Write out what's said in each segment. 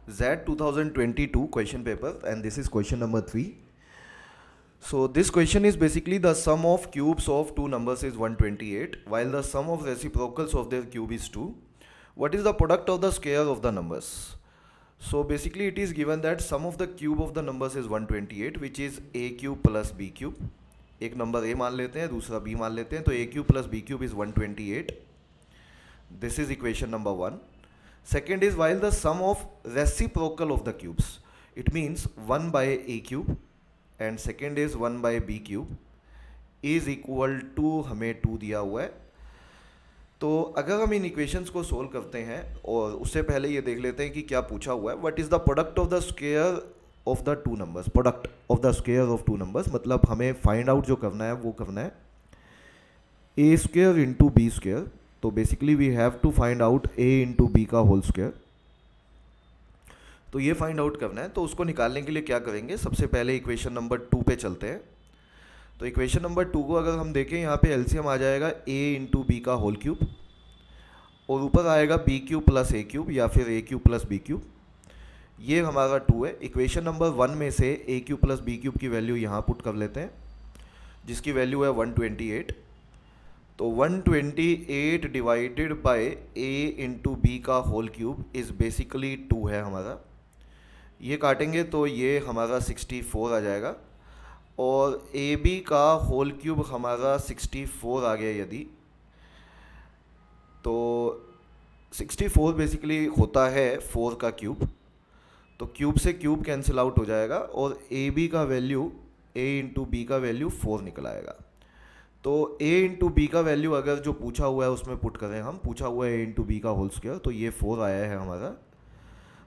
Z 2022 question paper, and this is question number 3. So this question is basically the sum of cubes of two numbers is 128 while the sum of reciprocals of their cube is 2. What is the product of the square of the numbers? So basically it is given that sum of the cube of the numbers is 128 which is a cube plus b cube. एक number a मान लेते हैं, दूसरा b मान लेते हैं, तो a cube plus b cube is 128. This is equation number 1. Second is while the sum of reciprocal of the cubes, it means 1 by a cube and second is 1 by b cube is equal to हमें 2 दिया हुआ है. तो अगर हम इन equations को solve करते हैं और उससे पहले ये देख लेते हैं कि क्या पूछा हुआ है. What is the product of the square of the two numbers. Product of the square of two numbers मतलब हमें फाइंड आउट जो करना है वो करना है A square into B square. तो basically we have to find out A into B का होल स्क्वायर. तो ये फाइंड आउट करना है. तो उसको निकालने के लिए क्या करेंगे, सबसे पहले इक्वेशन नंबर 2 पे चलते हैं. तो इक्वेशन नंबर 2 को अगर हम देखें यहाँ पे एलसीएम आ जाएगा a इंटू बी का होल क्यूब और ऊपर आएगा B cube plus A cube या फिर A cube plus B cube. ये हमारा 2 है. इक्वेशन नंबर 1 में से A cube plus B cube की वैल्यू यहाँ पुट कर लेते हैं जिसकी वैल्यू है 128. तो 128 divided by a into B का होल क्यूब इज़ बेसिकली 2 है हमारा. ये काटेंगे तो ये हमारा 64 आ जाएगा और ए बी का होल क्यूब हमारा 64 आ गया यदि, तो 64 बेसिकली होता है 4 का क्यूब. तो क्यूब से क्यूब कैंसिल आउट हो जाएगा और ए बी का वैल्यू a इंटू बी का वैल्यू 4 निकल आएगा. तो a इंटू बी का वैल्यू अगर जो पूछा हुआ है उसमें पुट करें, हम पूछा हुआ है a इंटू बी का होल स्क्वायर, तो ये 4 आया है हमारा.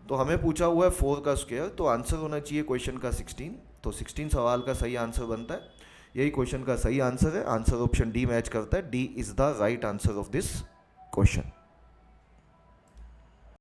तो हमें पूछा हुआ है 4 का स्क्वायर, तो आंसर होना चाहिए क्वेश्चन का 16. तो 16 सवाल का सही आंसर बनता है. यही क्वेश्चन का सही आंसर है. आंसर ऑप्शन डी मैच करता है. D is the right answer of this question.